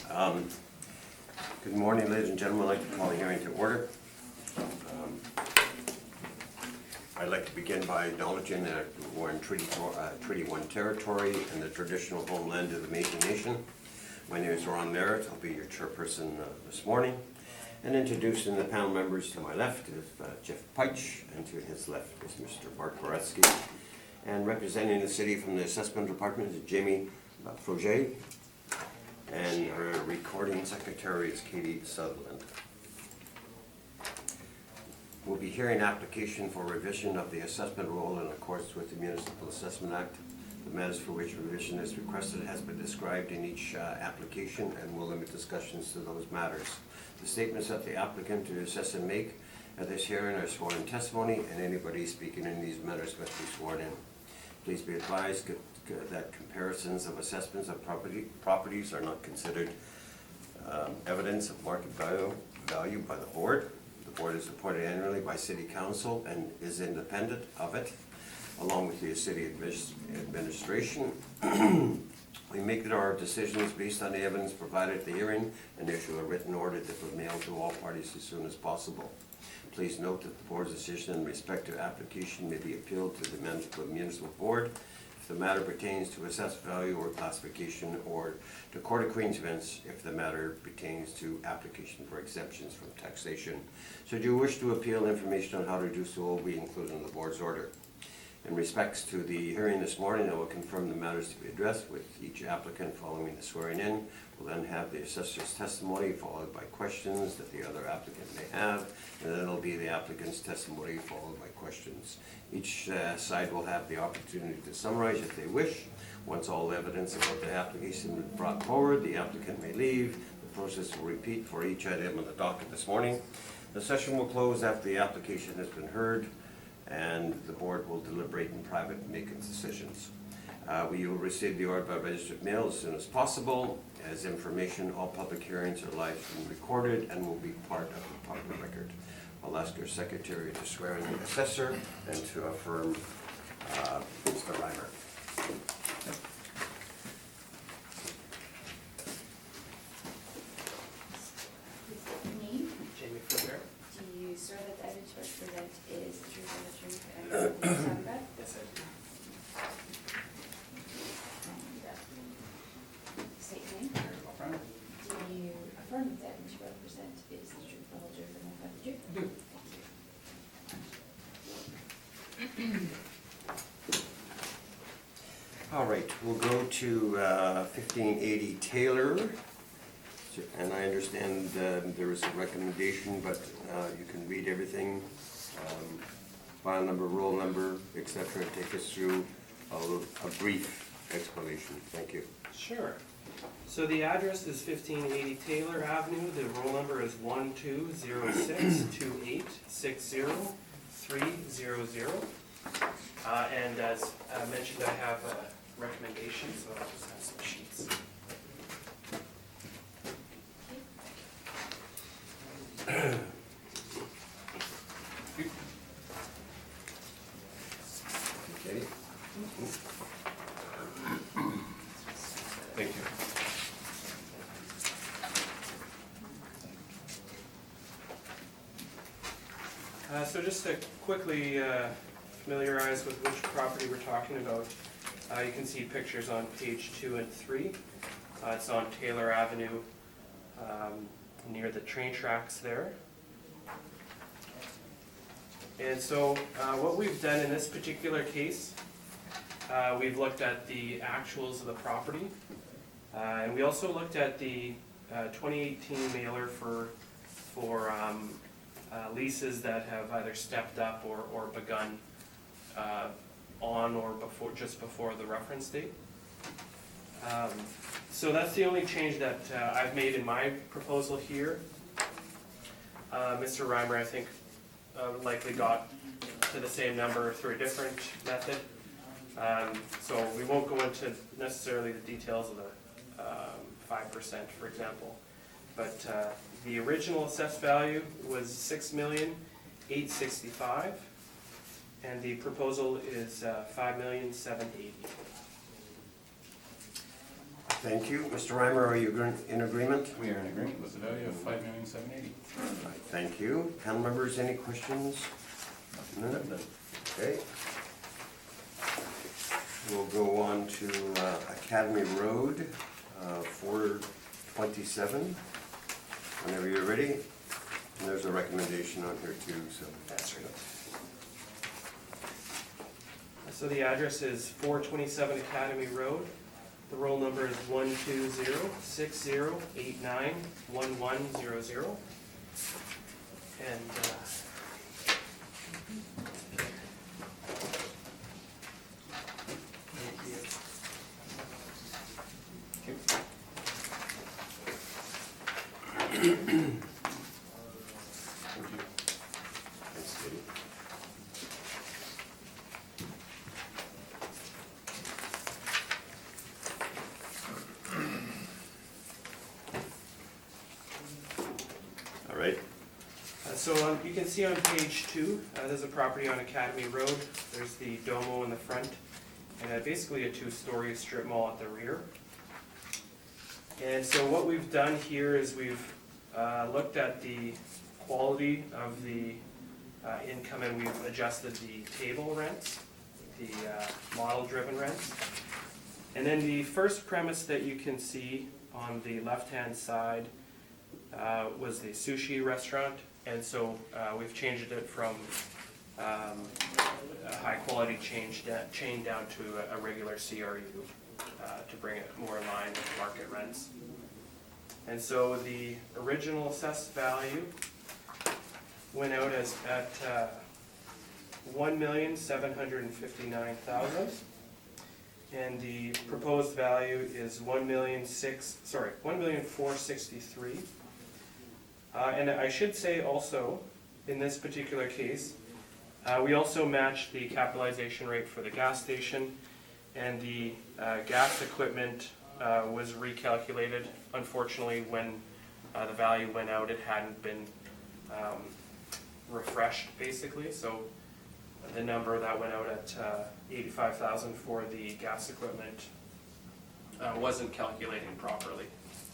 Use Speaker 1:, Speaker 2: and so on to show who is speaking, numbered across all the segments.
Speaker 1: Good morning, ladies and gentlemen. I'd like to call the hearing to order. I'd like to begin by acknowledging that we're in Treaty 1 territory and the traditional homeland of the Métis Nation. My name is Ron Merritt. I'll be your chairperson this morning. And introducing the panel members, to my left is Jeff Peich, and to his left is Mr. Bart Boretsky. And representing the city from the assessment department is Jamie Froget. And our recording secretary is Katie Sutherland. We'll be hearing application for revision of the assessment roll in accordance with the Municipal Assessment Act. The matters for which revision is requested has been described in each application, and we'll limit discussions to those matters. The statements that the applicant to assess and make at this hearing are sworn in testimony, and anybody speaking in these matters must be sworn in. Please be advised that comparisons of assessments of properties are not considered evidence of market value by the board. The board is appointed annually by City Council and is independent of it, along with the city administration. We make our decisions based on the evidence provided at the hearing and issue a written order that will mail to all parties as soon as possible. Please note that the board's decision in respect to application may be appealed to the municipal board if the matter pertains to assessed value or classification, or to Court of Queen's Bench if the matter pertains to application for exemptions from taxation. Should you wish to appeal, information on how to do so will be included in the board's order. In respects to the hearing this morning, I will confirm the matters to be addressed with each applicant following the swearing in. We'll then have the assessor's testimony followed by questions that the other applicant may have, and then it'll be the applicant's testimony followed by questions. Each side will have the opportunity to summarize if they wish. Once all evidence about the application is brought forward, the applicant may leave. The process will repeat for each item on the docket this morning. The session will close after the application has been heard, and the board will deliberate in private and make its decisions. We will receive the order by registered mail as soon as possible. As information, all public hearings are live and recorded and will be part of the public record. I'll ask your secretary to swear in the assessor and to affirm Mr. Reimer.
Speaker 2: Jamie Froget.
Speaker 3: Do you swear that the evidence you present is the truth and the truth and nothing but the truth?
Speaker 2: Yes, I do.
Speaker 3: State your name. Do you affirm that the evidence you represent is the truth, the whole truth, and nothing but the truth?
Speaker 2: I do.
Speaker 1: All right, we'll go to 1580 Taylor. And I understand there is a recommendation, but you can read everything, file number, roll number, etc. Take us through a brief explanation. Thank you.
Speaker 2: Sure. So the address is 1580 Taylor Avenue. The roll number is 1206286030. And as mentioned, I have a recommendation, so I'll just have some sheets.
Speaker 1: Katie?
Speaker 2: Thank you. So just to quickly familiarize with which property we're talking about, you can see pictures on page 2 and 3. It's on Taylor Avenue, near the train tracks there. And so what we've done in this particular case, we've looked at the actuals of the property, and we also looked at the 2018 mailer for leases that have either stepped up or begun on or just before the reference date. So that's the only change that I've made in my proposal here. Mr. Reimer, I think, likely got to the same number through a different method. So we won't go into necessarily the details of the 5%, for example. But the original assessed value was $6,865,000, and the proposal is $5,780,000.
Speaker 1: Thank you. Mr. Reimer, are you in agreement?
Speaker 4: We are in agreement with the value of $5,780,000.
Speaker 1: Right, thank you. Panel members, any questions? None? Okay. We'll go on to Academy Road, 427. Whenever you're ready. And there's a recommendation on here too, so.
Speaker 2: That's right. So the address is 427 Academy Road. The roll number is 120-6089-1100. And
Speaker 1: Thanks, Katie. All right.
Speaker 2: So you can see on page 2, there's a property on Academy Road. There's the Domo in the front, and basically a 2-story strip mall at the rear. And so what we've done here is we've looked at the quality of the income, and we've adjusted the table rents, the model-driven rents. And then the first premise that you can see on the left-hand side was the sushi restaurant. And so we've changed it from a high-quality chain down to a regular CRU to bring it more in line with market rents. And so the original assessed value went out at $1,759,000, and the proposed value is $1,463,000. And I should say also, in this particular case, we also matched the capitalization rate for the gas station, and the gas equipment was recalculated. Unfortunately, when the value went out, it hadn't been refreshed, basically. So the number that went out at $85,000 for the gas equipment wasn't calculating properly.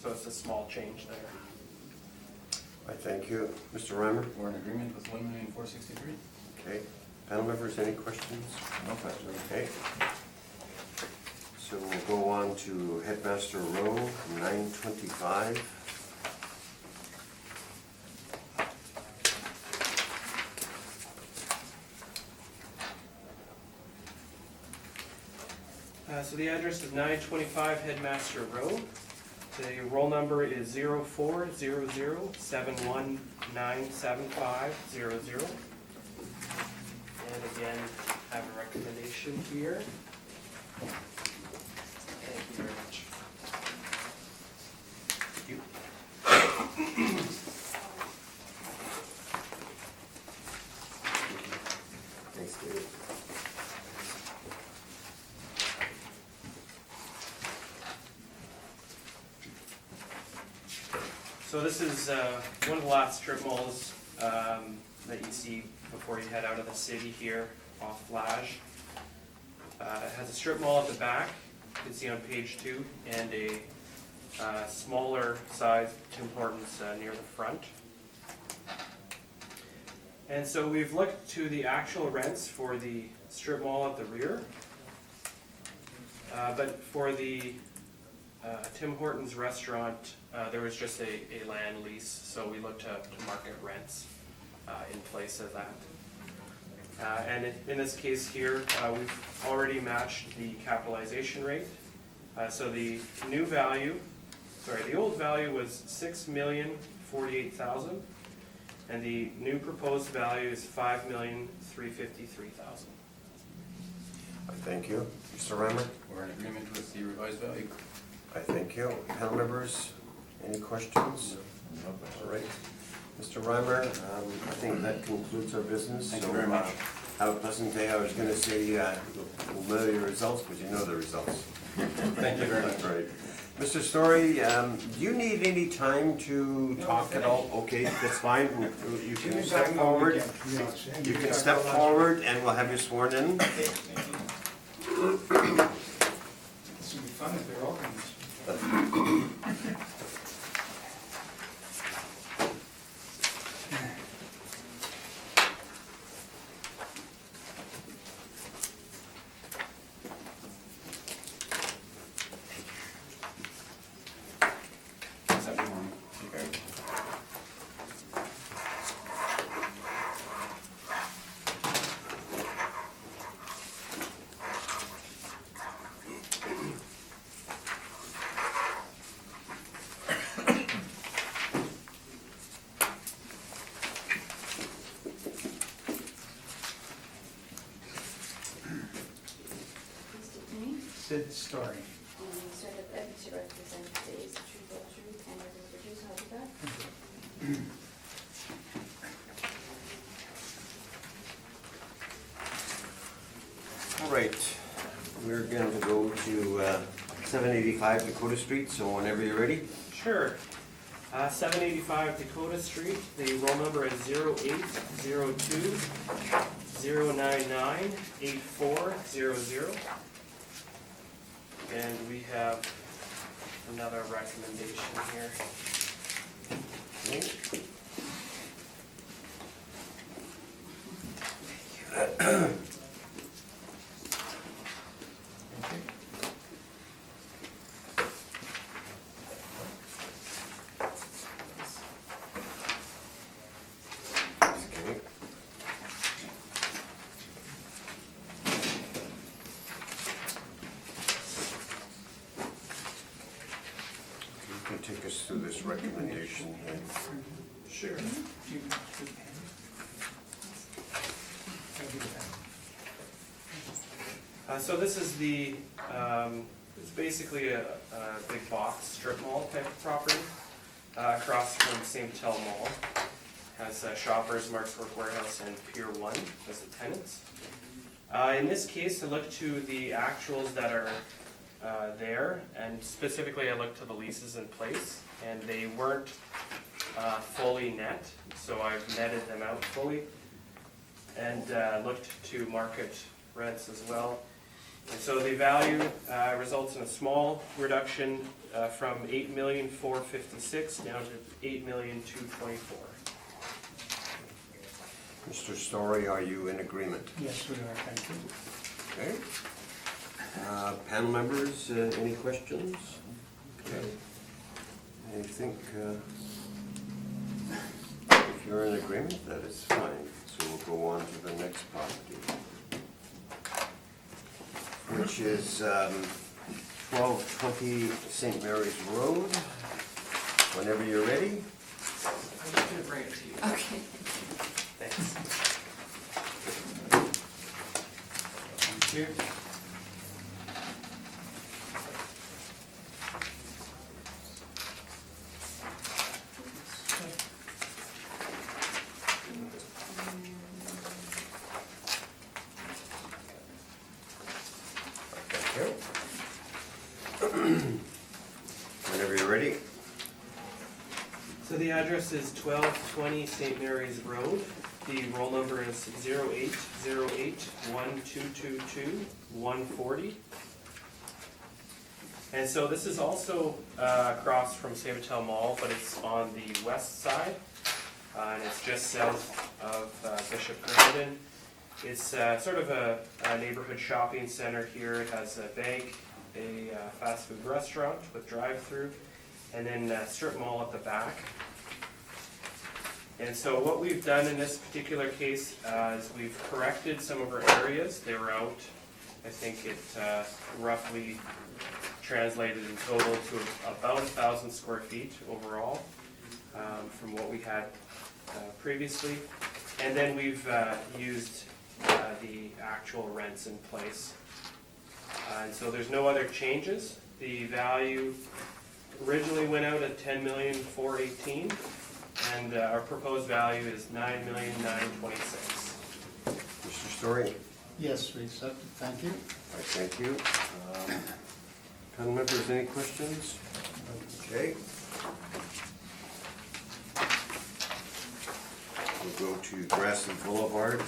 Speaker 2: So it's a small change there.
Speaker 1: I thank you. Mr. Reimer?
Speaker 4: We're in agreement with $1,463,000.
Speaker 1: Okay. Panel members, any questions?
Speaker 4: No questions.
Speaker 1: Okay. So we'll go on to Headmaster Row, 925.
Speaker 2: So the address is 925 Headmaster Road. The roll number is 0400719750. And again, I have a recommendation here. Thank you very much. Thank you.
Speaker 1: Thanks, Dave.
Speaker 2: So this is one of the last strip malls that you see before you head out of the city here off Flage. It has a strip mall at the back, you can see on page 2, and a smaller size Tim Hortons near the front. And so we've looked to the actual rents for the strip mall at the rear. But for the Tim Hortons restaurant, there was just a land lease, so we looked to market rents in place of that. And in this case here, we've already matched the capitalization rate. So the new value, the old value was $6,048,000, and the new proposed value is $5,353,000.
Speaker 1: Thank you. Mr. Reimer?
Speaker 4: We're in agreement with the revised value.
Speaker 1: I thank you. Panel members, any questions?
Speaker 4: No questions.
Speaker 1: All right. Mr. Reimer, I think that concludes our business.
Speaker 4: Thank you
Speaker 1: So,
Speaker 4: very much.
Speaker 1: Have a pleasant day. I was going to say, we'll know your results, but you know the results.
Speaker 4: Thank you very much.
Speaker 1: That's right. Mr. Story, do you need any time to talk at all? Okay, that's fine. You can step forward. You can step forward and we'll have you sworn in.
Speaker 5: This would be fun if they're all coming. Sid Story.
Speaker 3: The certified evidence you represent is the truth, the whole truth, and nothing but the truth, so help you God.
Speaker 1: All right, we're going to go to 785 Dakota Street, so whenever you're ready.
Speaker 2: Sure. 785 Dakota Street, the roll number is 0802 099 8400. And we have another recommendation here.
Speaker 1: Okay. Okay. You can take us through this recommendation here.
Speaker 2: Sure. So this is the, it's basically a big box strip mall type of property across from St. Patel Mall. Has Shoppers, Mark's Work Warehouse, and Pier 1 as the tenants. In this case, I looked to the actuals that are there, and specifically I looked to the leases in place, and they weren't fully net, so I've netted them out fully, and looked to market rents as well. And so the value results in a small reduction from $8,456,000 down to $8,224,000.
Speaker 1: Mr. Story, are you in agreement?
Speaker 5: Yes, we are, thank you.
Speaker 1: Okay. Panel members, any questions? Okay. I think if you're in agreement, that is fine. So we'll go on to the next property, which is 1220 St. Mary's Road. Whenever you're ready.
Speaker 2: I'm just going to bring it to you.
Speaker 3: Okay.
Speaker 2: Thanks.
Speaker 5: Thank you.
Speaker 1: Thank you. Whenever you're ready.
Speaker 2: So the address is 1220 St. Mary's Road. The roll number is 0808-1222-140. And so this is also across from St. Patel Mall, but it's on the west side. And it's just south of Bishop Grandin. It's sort of a neighborhood shopping center here. It has a bank, a fast food restaurant with drive-through, and then a strip mall at the back. And so what we've done in this particular case is we've corrected some of our areas. They were out, I think it roughly translated in total to about 1,000 square feet overall from what we had previously. And then we've used the actual rents in place. And so there's no other changes. The value originally went out at $10,418,000, and our proposed value is $9,926,000.
Speaker 1: Mr. Story.
Speaker 5: Yes, we accept it, thank you.
Speaker 1: All right, thank you. Panel members, any questions? Okay. We'll go to Grassy Boulevard,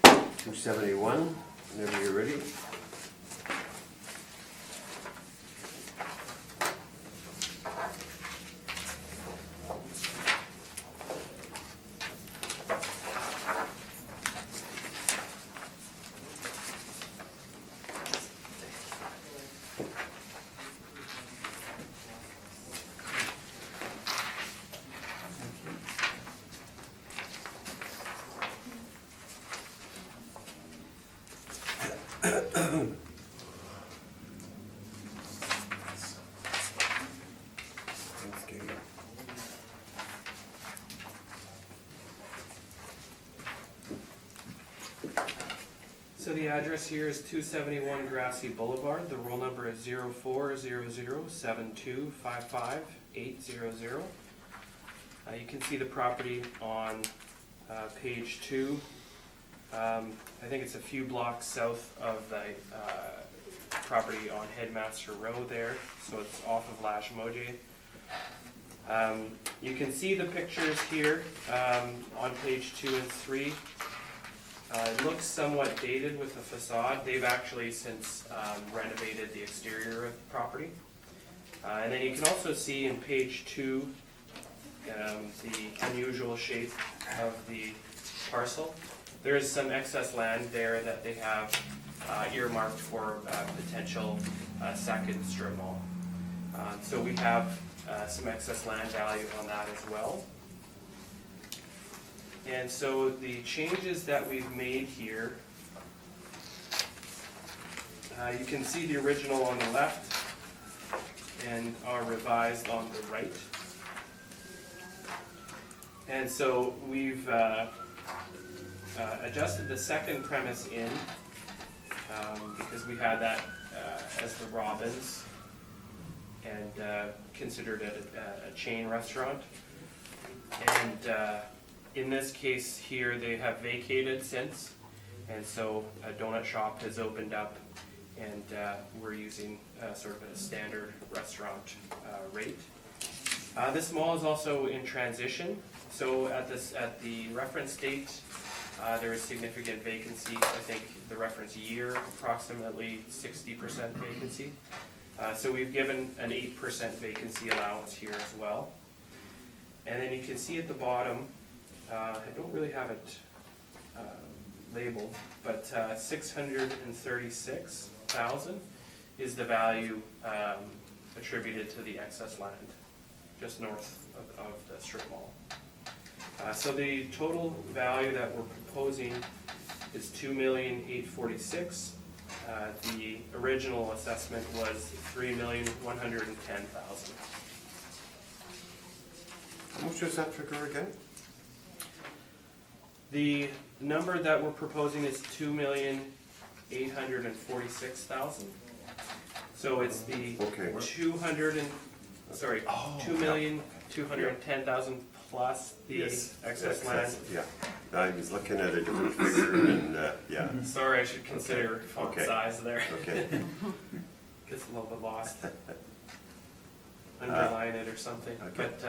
Speaker 1: 271, whenever you're ready.
Speaker 2: So the address here is 271 Grassy Boulevard. The roll number is 040072558800. You can see the property on page 2. I think it's a few blocks south of the property on Headmaster Road there, so it's off of Lashmoje. You can see the pictures here on page 2 and 3. It looks somewhat dated with the facade. They've actually since renovated the exterior of the property. And then you can also see in page 2 the unusual shape of the parcel. There is some excess land there that they have earmarked for potential second strip mall. So we have some excess land value on that as well. And so the changes that we've made here, you can see the original on the left and our revised on the right. And so we've adjusted the second premise in because we had that as the Robins and considered it a chain restaurant. And in this case here, they have vacated since, and so a donut shop has opened up, and we're using sort of a standard restaurant rate. This mall is also in transition, so at the reference date, there is significant vacancy. I think the reference year, approximately 60% vacancy. So we've given an 8% vacancy allowance here as well. And then you can see at the bottom, I don't really have it labeled, but 636,000 is the value attributed to the excess land, just north of the strip mall. So the total value that we're proposing is $2,846,000. The original assessment was $3,110,000.
Speaker 1: How much was that figure again?
Speaker 2: The number that we're proposing is $2,846,000. So it's the
Speaker 1: Okay.
Speaker 2: 2,210,000 plus the excess land.
Speaker 1: Yeah, I was looking at a different figure and, yeah,
Speaker 2: Sorry, I should consider font
Speaker 1: Okay.
Speaker 2: size there.
Speaker 1: okay.
Speaker 2: Gets a little bit lost. Underline it or something.
Speaker 1: Okay.
Speaker 2: But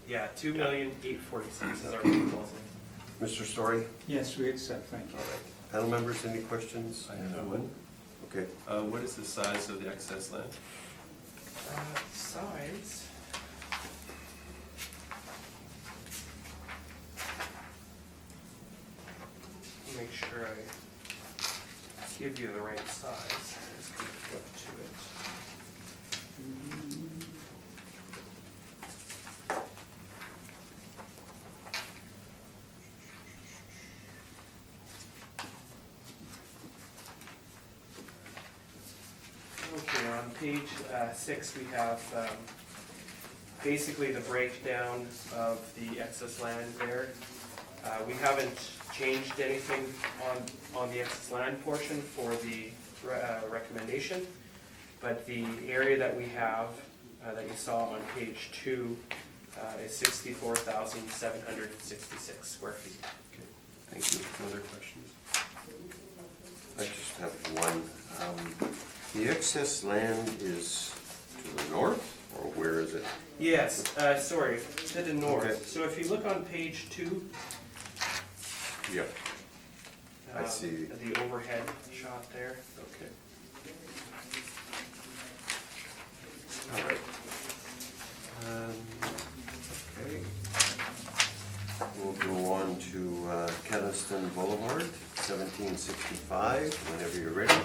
Speaker 2: yeah, 2,846,000 is our proposal.
Speaker 1: Mr. Story,
Speaker 5: Yes, we accept, thank you.
Speaker 1: panel members, any questions?
Speaker 4: I have one.
Speaker 1: Okay,
Speaker 4: What is the size of the excess land?
Speaker 2: Size. Make sure I give you the right size. Just flip to it. Okay, on page 6 we have basically the breakdown of the excess land there. We haven't changed anything on the excess land portion for the recommendation, but the area that we have that you saw on page 2 is 64,766 square feet.
Speaker 4: Okay, thank you. No other questions?
Speaker 1: I just have one. The excess land is to the north, or where is it?
Speaker 2: Yes, sorry, to the north.
Speaker 1: Okay.
Speaker 2: So if you look on page 2,
Speaker 1: Yep. I see.
Speaker 2: the overhead shot there.
Speaker 1: Okay. All right. Okay. We'll go on to Keniston Boulevard, 1765, whenever you're ready.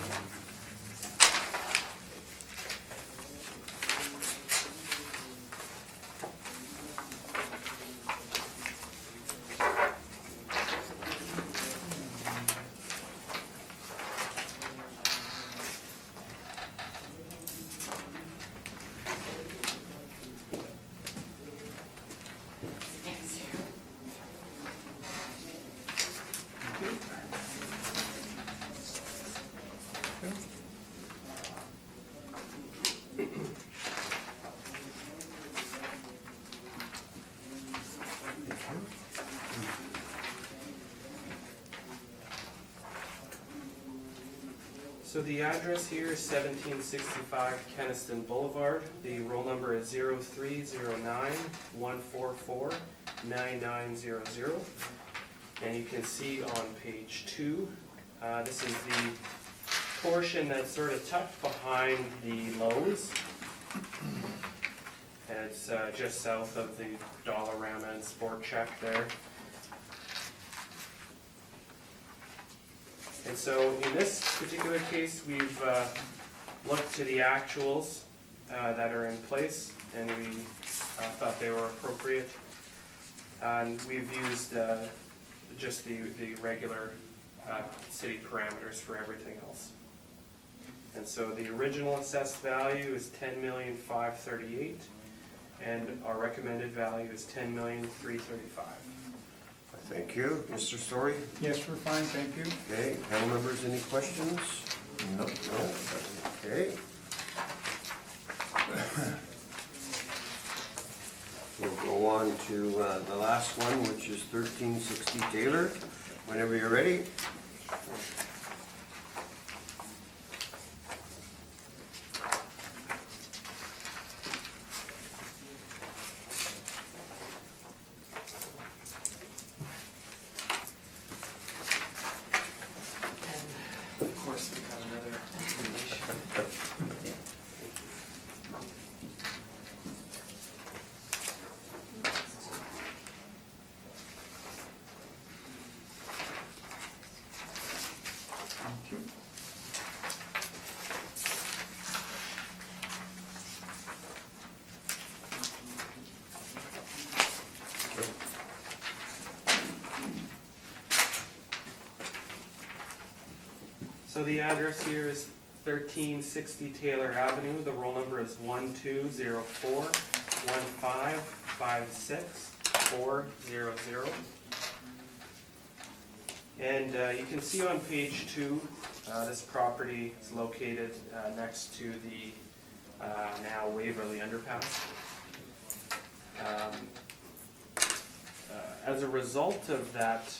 Speaker 2: So the address here is 1765 Kenniston Boulevard. The roll number is 0309-144-9900. And you can see on page 2, this is the portion that's sort of tucked behind the Lowe's. And it's just south of the Dollarama and Sport Check there. And so in this particular case, we've looked to the actuals that are in place, and we thought they were appropriate. And we've used just the regular city parameters for everything else. And so the original assessed value is $10,538,000, and our recommended value is $10,335,000.
Speaker 1: Thank you. Mr. Story?
Speaker 5: Yes, we're fine, thank you.
Speaker 1: Okay, panel members, any questions? No. Okay. We'll go on to the last one, which is 1360 Taylor. Whenever you're ready.
Speaker 2: Of course, we have another recommendation.
Speaker 5: Thank you.
Speaker 2: So the address here is 1360 Taylor Avenue. The roll number is 1204-1556-400. And you can see on page 2, this property is located next to the now Waverly Underpass. As a result of that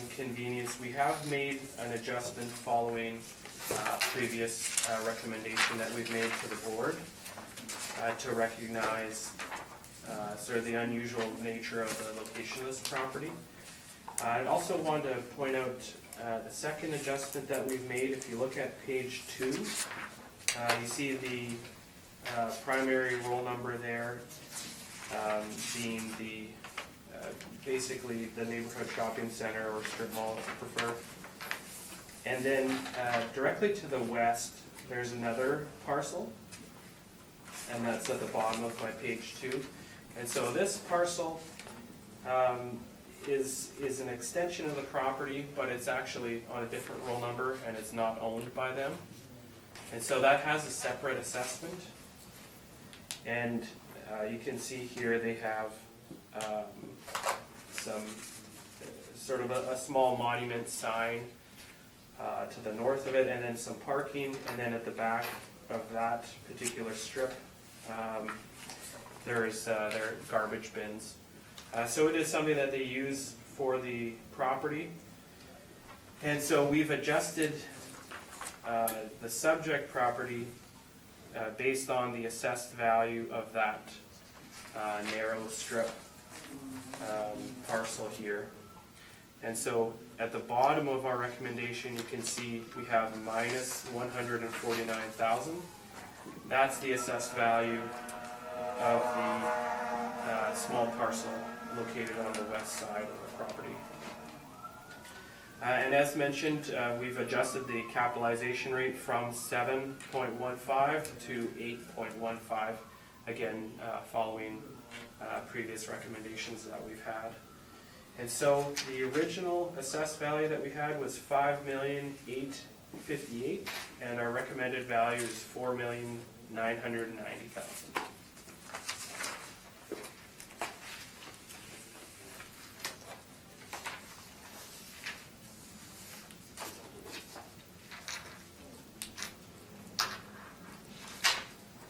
Speaker 2: inconvenience, we have made an adjustment following previous recommendation that we've made to the board to recognize sort of the unusual nature of the location of this property. I also wanted to point out the second adjustment that we've made. If you look at page 2, you see the primary roll number there being the basically the neighborhood shopping center or strip mall if you prefer. And then directly to the west, there's another parcel, and that's at the bottom of my page 2. And so this parcel is an extension of the property, but it's actually on a different roll number, and it's not owned by them. And so that has a separate assessment. And you can see here they have some sort of a small monument sign to the north of it, and then some parking, and then at the back of that particular strip there's their garbage bins. So it is something that they use for the property. And so we've adjusted the subject property based on the assessed value of that narrow strip parcel here. And so at the bottom of our recommendation, you can see we have minus $149,000. That's the assessed value of the small parcel located on the west side of the property. And as mentioned, we've adjusted the capitalization rate from 7.15 to 8.15, again, following previous recommendations that we've had. And so the original assessed value that we had was $5,858,000, and our recommended value is $4,990,000.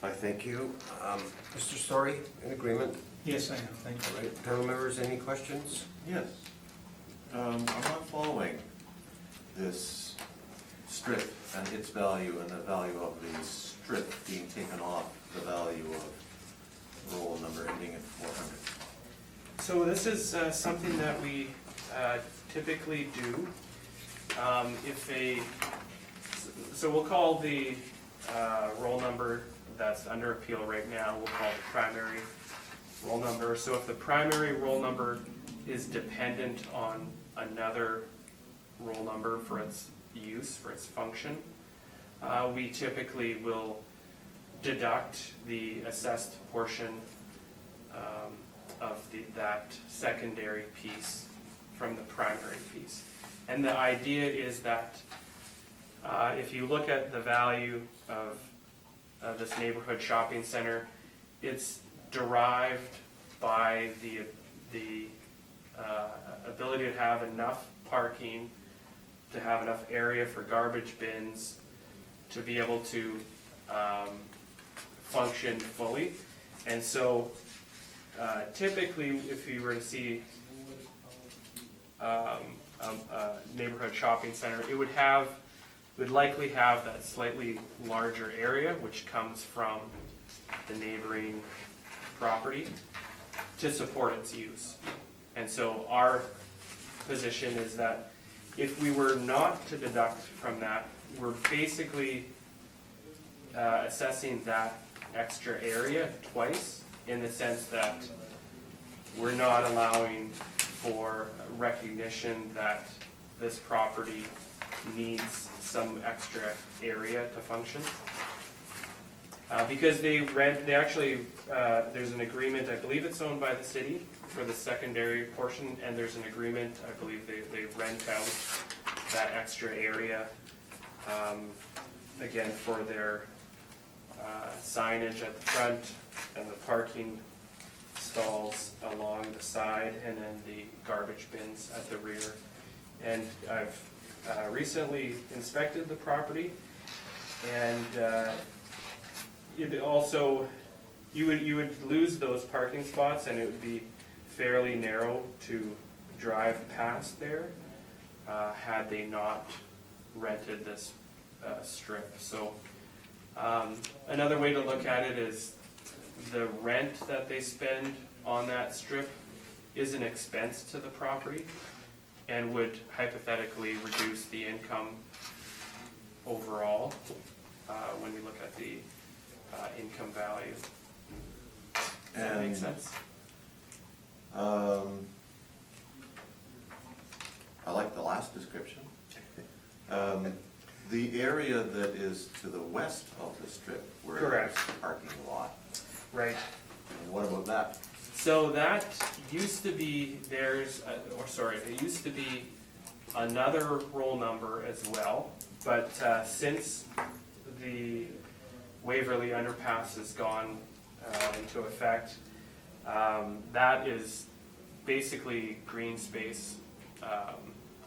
Speaker 1: I thank you. Mr. Story, in agreement?
Speaker 5: Yes, I am, thank you.
Speaker 1: All right, panel members, any questions?
Speaker 6: Yes. I'm not following this strip and its value and the value of the strip being taken off the value of roll number ending in 400?
Speaker 2: So this is something that we typically do. So we'll call the roll number that's under appeal right now, we'll call it the primary roll number. So if the primary roll number is dependent on another roll number for its use, for its function, we typically will deduct the assessed portion of that secondary piece from the primary piece. And the idea is that if you look at the value of this neighborhood shopping center, it's derived by the ability to have enough parking, to have enough area for garbage bins, to be able to function fully. And so typically, if you were to see a neighborhood shopping center, it would likely have that slightly larger area, which comes from the neighboring property, to support its use. And so our position is that if we were not to deduct from that, we're basically assessing that extra area twice, in the sense that we're not allowing for recognition that this property needs some extra area to function. Because there's an agreement, I believe it's owned by the city for the secondary portion, and there's an agreement, I believe they rent out that extra area, again, for their signage at the front and the parking stalls along the side, and then the garbage bins at the rear. And I've recently inspected the property, and it also, you would lose those parking spots, and it would be fairly narrow to drive past there had they not rented this strip. So another way to look at it is the rent that they spend on that strip is an expense to the property and would hypothetically reduce the income overall when we look at the income value. Does that make sense?
Speaker 6: I like the last description. The area that is to the west of the strip, where
Speaker 2: Correct.
Speaker 6: there's a parking lot,
Speaker 2: Right.
Speaker 6: and what about that?
Speaker 2: So that used to be it used to be another roll number as well, but since the Waverly Underpass has gone into effect, that is basically green space.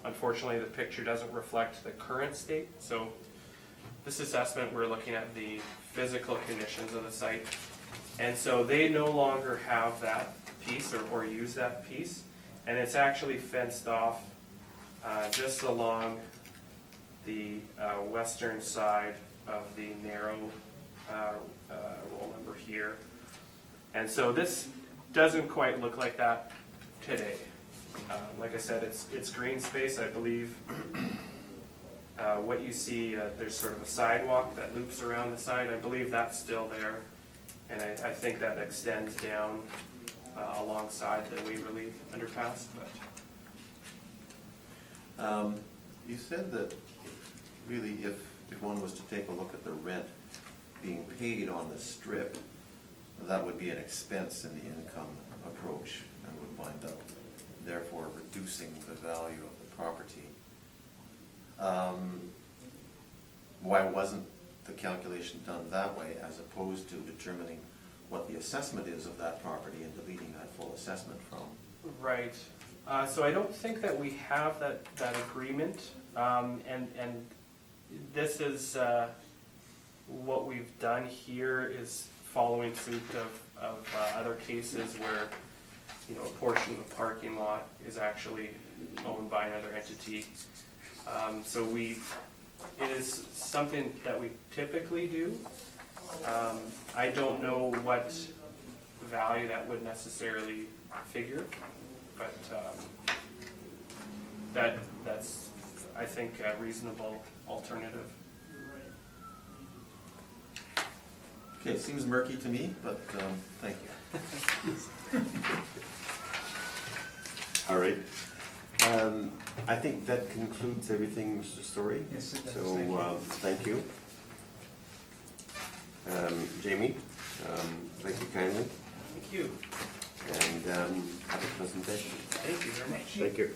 Speaker 2: Unfortunately, the picture doesn't reflect the current state, so this assessment, we're looking at the physical conditions of the site. And so they no longer have that piece or use that piece, and it's actually fenced off just along the western side of the narrow roll number here. And so this doesn't quite look like that today. Like I said, it's green space, I believe. What you see, there's sort of a sidewalk that loops around the side. I believe that's still there. And I think that extends down alongside the Waverly Underpass. But
Speaker 6: You said that really if one was to take a look at the rent being paid on the strip, that would be an expense in the income approach and would wind up therefore reducing the value of the property. Why wasn't the calculation done that way, as opposed to determining what the assessment is of that property and deleting that full assessment from?
Speaker 2: right. So I don't think that we have that agreement, and this is what we've done here is following suit of other cases where a portion of the parking lot is actually owned by another entity. So we it is something that we typically do. I don't know what value that would necessarily figure, but that's, I think, a reasonable alternative.
Speaker 6: Okay, it seems murky to me, but thank you.
Speaker 1: All right. I think that concludes everything, Mr. Story.
Speaker 5: Yes, it does.
Speaker 1: So,
Speaker 5: Thank you.
Speaker 1: thank you. Jamie, thank you kindly,
Speaker 2: Thank you.
Speaker 1: and have a pleasant day.
Speaker 2: Thank you very much.
Speaker 1: Thank you.